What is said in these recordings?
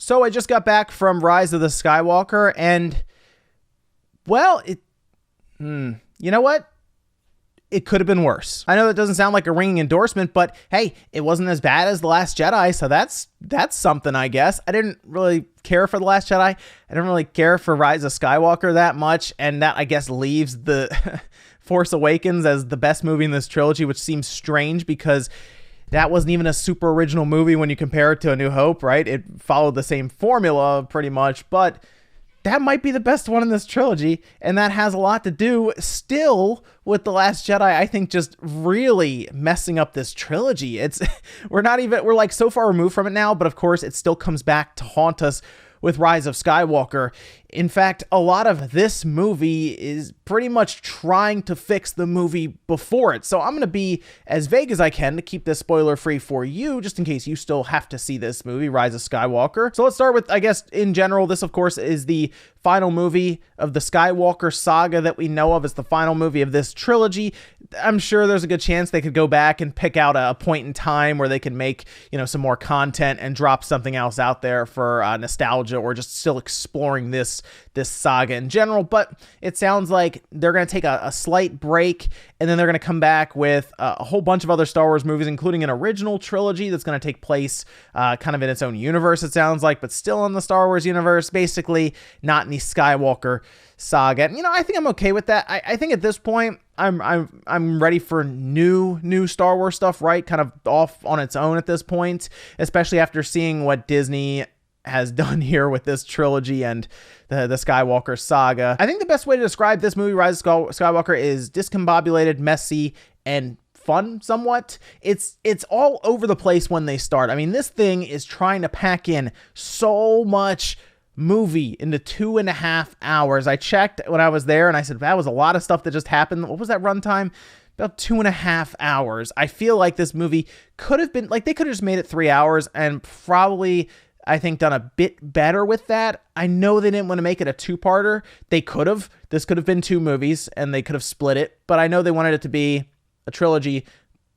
So I just got back from Rise of the Skywalker, and, well, you know what? It could have been worse. I know that doesn't sound like a ringing endorsement, but hey, it wasn't as bad as The Last Jedi, so that's something, I guess. I didn't really care for The Last Jedi. I didn't really care for Rise of Skywalker that much, and that, I guess, leaves the Force Awakens as the best movie in this trilogy, which seems strange because that wasn't even a super original movie when you compare it to A New Hope, right? It followed the same formula pretty much, but that might be the best one in this trilogy, and that has a lot to do still with The Last Jedi, I think, just really messing up this trilogy. We're like so far removed from it now, but of course it still comes back to haunt us with Rise of Skywalker. In fact, a lot of this movie is pretty much trying to fix the movie before it. So I'm going to be as vague as I can to keep this spoiler free for you, just in case you still have to see this movie, Rise of Skywalker. So let's start with, I guess, in general, this of course is the final movie of the Skywalker saga that we know of. It's the final movie of this trilogy. I'm sure there's a good chance they could go back and pick out a point in time where they could make, some more content and drop something else out there for nostalgia, or just still exploring this saga in general. But it sounds like they're going to take a slight break, and then they're going to come back with a whole bunch of other Star Wars movies, including an original trilogy that's going to take place kind of in its own universe, it sounds like, but still in the Star Wars universe, basically not in the Skywalker saga. And, I think I'm okay with that. I think at this point, I'm ready for new Star Wars stuff, right? Kind of off on its own at this point, especially after seeing what Disney has done here with this trilogy and the Skywalker saga. I think the best way to describe this movie, Rise of Skywalker, is discombobulated, messy, and fun somewhat. It's all over the place when they start. I mean, this thing is trying to pack in so much movie into 2.5 hours. I checked when I was there and I said, that was a lot of stuff that just happened. What was that runtime? About 2.5 hours. I feel like this movie could have been, like, they could have just made it 3 hours and probably, I think, done a bit better with that. I know they didn't want to make it a two-parter. They could have. This could have been 2 movies and they could have split it, but I know they wanted it to be a trilogy.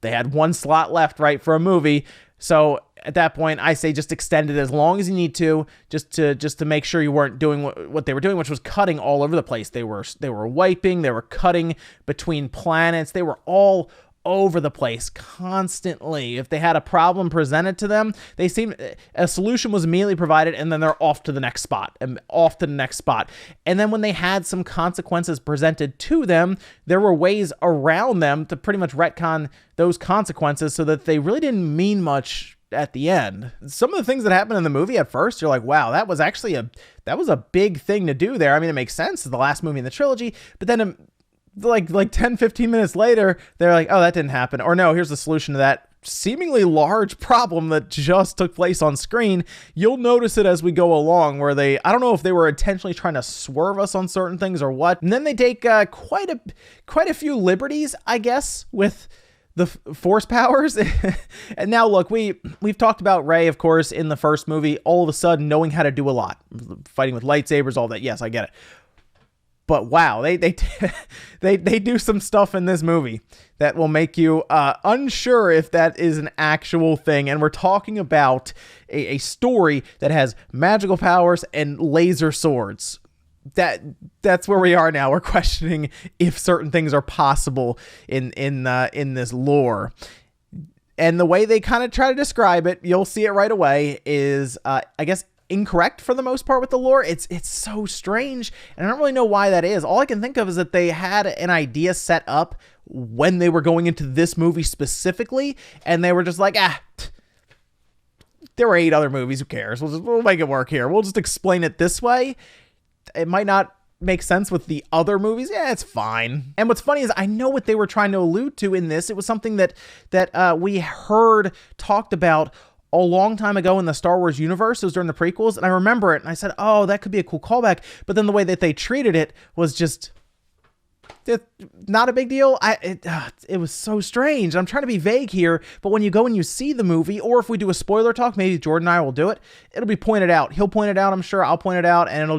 They had 1 slot left, right, for a movie. So at that point, I say just extend it as long as you need to, just to make sure you weren't doing what they were doing, which was cutting all over the place. They were wiping, they were cutting between planets. They were all over the place constantly. If they had a problem presented to them, a solution was immediately provided, and then they're off to the next spot and off to the next spot. And then when they had some consequences presented to them, there were ways around them to pretty much retcon those consequences so that they really didn't mean much at the end. Some of the things that happened in the movie at first, you're like, wow, that was a big thing to do there. I mean, it makes sense. It's the last movie in the trilogy, but then like 10, 15 minutes later, they're like, oh, that didn't happen. Or no, here's the solution to that seemingly large problem that just took place on screen. You'll notice it as we go along, where I don't know if they were intentionally trying to swerve us on certain things or what. And then they take quite a few liberties, I guess, with the force powers. And now look, we've talked about Rey, of course, in the first movie, all of a sudden knowing how to do a lot, fighting with lightsabers, all that. Yes, I get it. But wow, they do some stuff in this movie that will make you unsure if that is an actual thing. And we're talking about a story that has magical powers and laser swords. That's where we are now. We're questioning if certain things are possible in this lore. And the way they kind of try to describe it, you'll see it right away, is I guess incorrect for the most part with the lore. It's so strange, and I don't really know why that is. All I can think of is that they had an idea set up when they were going into this movie specifically, and they were just like, there were 8 other movies, who cares? We'll make it work here. We'll just explain it this way. It might not make sense with the other movies. Yeah, it's fine. And what's funny is I know what they were trying to allude to in this. It was something that we heard talked about a long time ago in the Star Wars universe. It was during the prequels, and I remember it, and I said, oh, that could be a cool callback. But then the way that they treated it was just not a big deal. It was so strange. I'm trying to be vague here, but when you go and you see the movie, or if we do a spoiler talk, maybe Jordan and I will do it, it'll be pointed out. He'll point it out, I'm sure. I'll point it out, and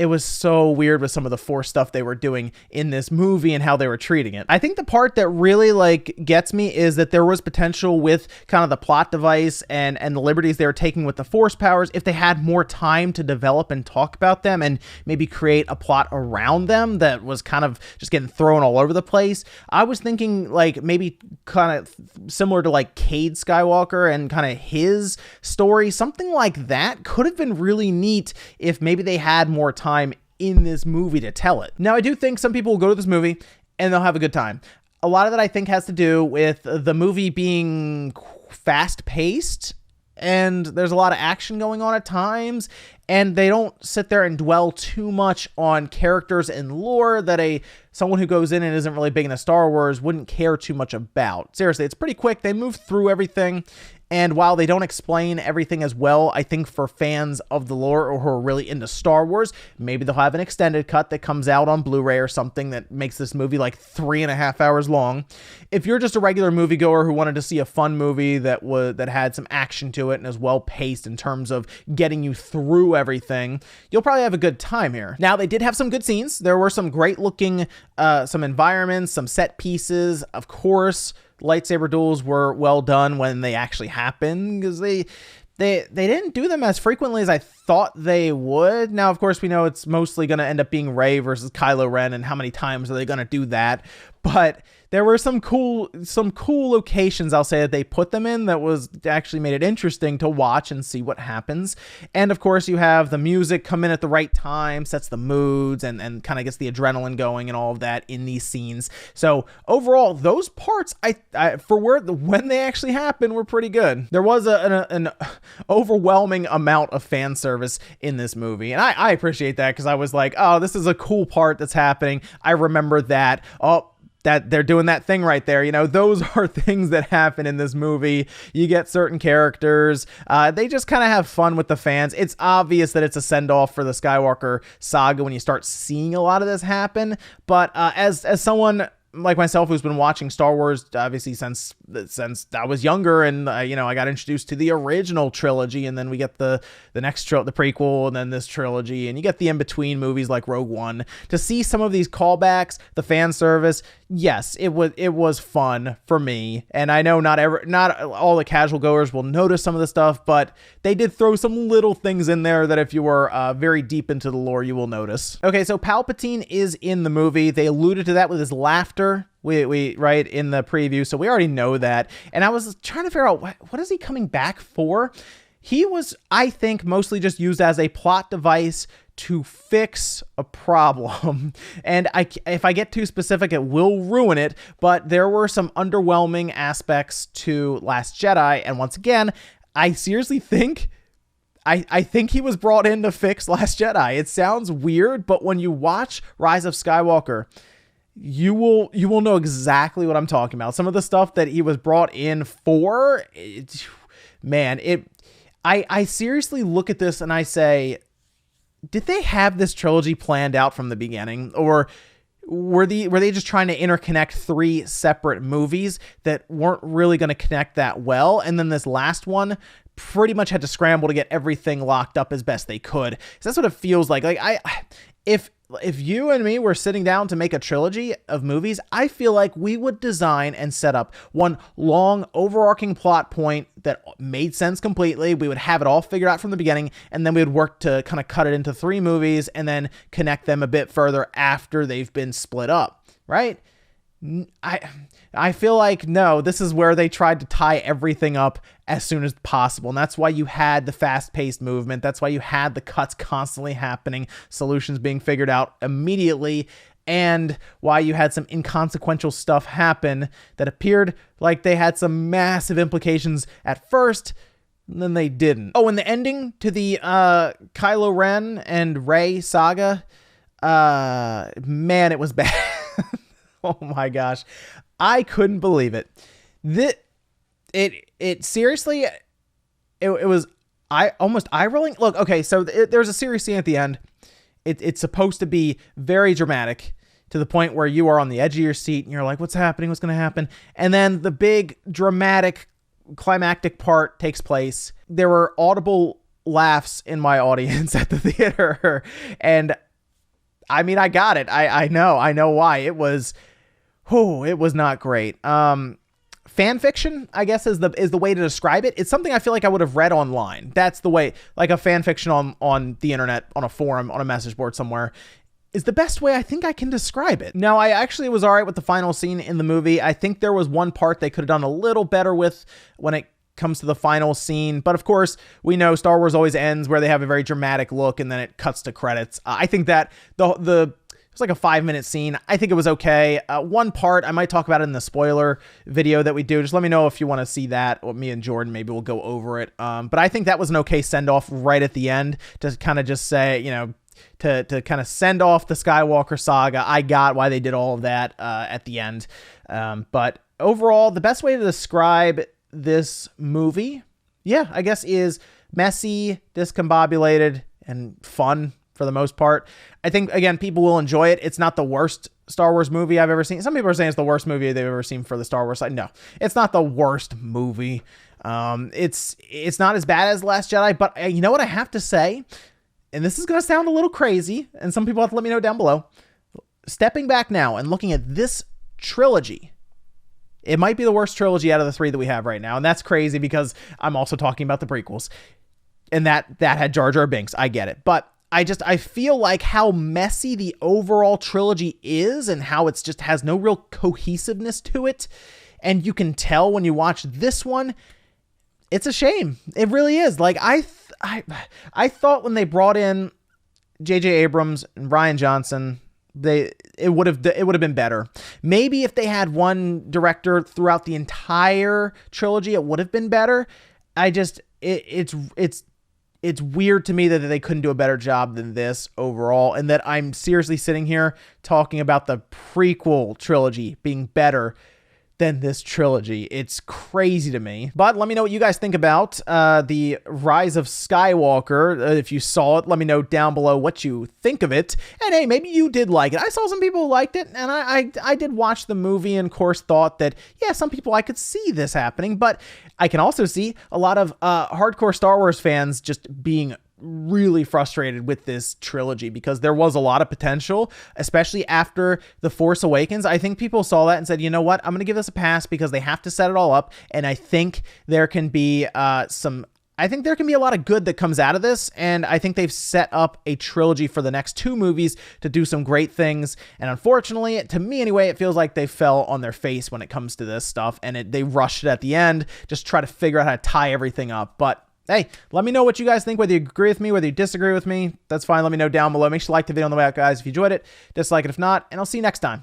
it was so weird with some of the Force stuff they were doing in this movie and how they were treating it. I think the part that really like gets me is that there was potential with kind of the plot device and the liberties they were taking with the Force powers if they had more time to develop and talk about them and maybe create a plot around them that was kind of just getting thrown all over the place. I was thinking like maybe kind of similar to like Cade Skywalker and kind of his story. Something like that could have been really neat if maybe they had more time in this movie to tell it. Now, I do think some people will go to this movie and they'll have a good time. A lot of that I think has to do with the movie being fast paced and there's a lot of action going on at times, and they don't sit there and dwell too much on characters and lore that someone who goes in and isn't really big into Star Wars wouldn't care too much about. Seriously, it's pretty quick. They move through everything. And while they don't explain everything as well, I think for fans of the lore or who are really into Star Wars, maybe they'll have an extended cut that comes out on Blu-ray or something that makes this movie like 3.5 hours long. If you're just a regular moviegoer who wanted to see a fun movie that had some action to it and is well paced in terms of getting you through everything, you'll probably have a good time here. Now, they did have some good scenes. There were some great looking, some environments, some set pieces, of course. Lightsaber duels were well done when they actually happened because they didn't do them as frequently as I thought they would. Now, of course, we know it's mostly going to end up being Rey versus Kylo Ren, and how many times are they going to do that? But there were some cool locations, I'll say, that they put them in that was actually made it interesting to watch and see what happens. And of course, you have the music come in at the right time, sets the moods, and kind of gets the adrenaline going and all of that in these scenes. So overall, those parts, when they actually happened, were pretty good. There was an overwhelming amount of fan service in this movie, and I appreciate that because I was like, oh, this is a cool part that's happening. I remember that. Oh, that they're doing that thing right there. You know, those are things that happen in this movie. You get certain characters. They just kind of have fun with the fans. It's obvious that it's a send-off for the Skywalker saga when you start seeing a lot of this happen. But as someone like myself who's been watching Star Wars obviously since I was younger, and I got introduced to the original trilogy, and then we get the next the prequel, and then this trilogy, and you get the in-between movies like Rogue One. To see some of these callbacks, the fan service, yes, it was fun for me. And I know not all the casual goers will notice some of the stuff, but they did throw some little things in there that if you were very deep into the lore, you will notice. Okay, so Palpatine is in the movie. They alluded to that with his laughter. We right in the preview, so we already know that. And I was trying to figure out what is he coming back for? He was, I think, mostly just used as a plot device to fix a problem. And if I get too specific, it will ruin it. But there were some underwhelming aspects to Last Jedi, and once again, I seriously think I think he was brought in to fix Last Jedi. It sounds weird, but when you watch Rise of Skywalker, you will know exactly what I'm talking about. Some of the stuff that he was brought in for, I seriously look at this and I say, did they have this trilogy planned out from the beginning, or were they just trying to interconnect 3 separate movies that weren't really going to connect that well? And then this last one pretty much had to scramble to get everything locked up as best they could. So that's what it feels like. If you and me were sitting down to make a trilogy of movies, I feel like we would design and set up one long overarching plot point that made sense completely. We would have it all figured out from the beginning, and then we would work to kind of cut it into 3 movies and then connect them a bit further after they've been split up, right? I feel like, no, this is where they tried to tie everything up as soon as possible. And that's why you had the fast-paced movement. That's why you had the cuts constantly happening, solutions being figured out immediately, and why you had some inconsequential stuff happen that appeared like they had some massive implications at first, and then they didn't. Oh, and the ending to the Kylo Ren and Rey saga, man, it was bad. Oh my gosh. I couldn't believe it. It seriously, it was almost eye-rolling. Look, okay, so there's a serious scene at the end. It's supposed to be very dramatic to the point where you are on the edge of your seat and you're like, what's happening? What's going to happen? And then the big dramatic climactic part takes place. There were audible laughs in my audience at the theater, and I mean, I got it. I know why. It was not great. Fan fiction, I guess, is the way to describe it. It's something I feel like I would have read online. That's the way, like a fan fiction on the internet, on a forum, on a message board somewhere, is the best way I think I can describe it. Now, I actually was all right with the final scene in the movie. I think there was one part they could have done a little better with when it comes to the final scene. But of course, we know Star Wars always ends where they have a very dramatic look and then it cuts to credits. I think that it's like a 5-minute scene. I think it was okay. One part, I might talk about it in the spoiler video that we do. Just let me know if you want to see that. Or me and Jordan, maybe we'll go over it. But I think that was an okay send-off right at the end to kind of just say, to kind of send off the Skywalker saga. I got why they did all of that at the end. But overall, the best way to describe this movie, I guess, is messy, discombobulated, and fun for the most part. I think, again, people will enjoy it. It's not the worst Star Wars movie I've ever seen. Some people are saying it's the worst movie they've ever seen for the Star Wars side. No, it's not the worst movie. It's not as bad as The Last Jedi, but you know what I have to say? And this is going to sound a little crazy, and some people have to let me know down below. Stepping back now and looking at this trilogy, it might be the worst trilogy out of the 3 that we have right now. And that's crazy because I'm also talking about the prequels. And that had Jar Jar Binks. I get it. But I feel like how messy the overall trilogy is and how it's just has no real cohesiveness to it. And you can tell when you watch this one, it's a shame. It really is. Like I thought when they brought in J.J. Abrams and Rian Johnson, it would have been better. Maybe if they had one director throughout the entire trilogy, it would have been better. It's weird to me that they couldn't do a better job than this overall, and that I'm seriously sitting here talking about the prequel trilogy being better than this trilogy. It's crazy to me. But let me know what you guys think about the Rise of Skywalker. If you saw it, let me know down below what you think of it. And hey, maybe you did like it. I saw some people who liked it, and I did watch the movie and of course thought that, some people, I could see this happening, but I can also see a lot of hardcore Star Wars fans just being really frustrated with this trilogy because there was a lot of potential, especially after The Force Awakens. I think people saw that and said, you know what, I'm going to give this a pass because they have to set it all up. And I think there can be a lot of good that comes out of this. And I think they've set up a trilogy for the next 2 movies to do some great things. And unfortunately, to me anyway, it feels like they fell on their face when it comes to this stuff. And they rushed it at the end, just try to figure out how to tie everything up. But hey, let me know what you guys think, whether you agree with me, whether you disagree with me. That's fine. Let me know down below. Make sure you like the video on the way out, guys. If you enjoyed it, dislike it if not, and I'll see you next time.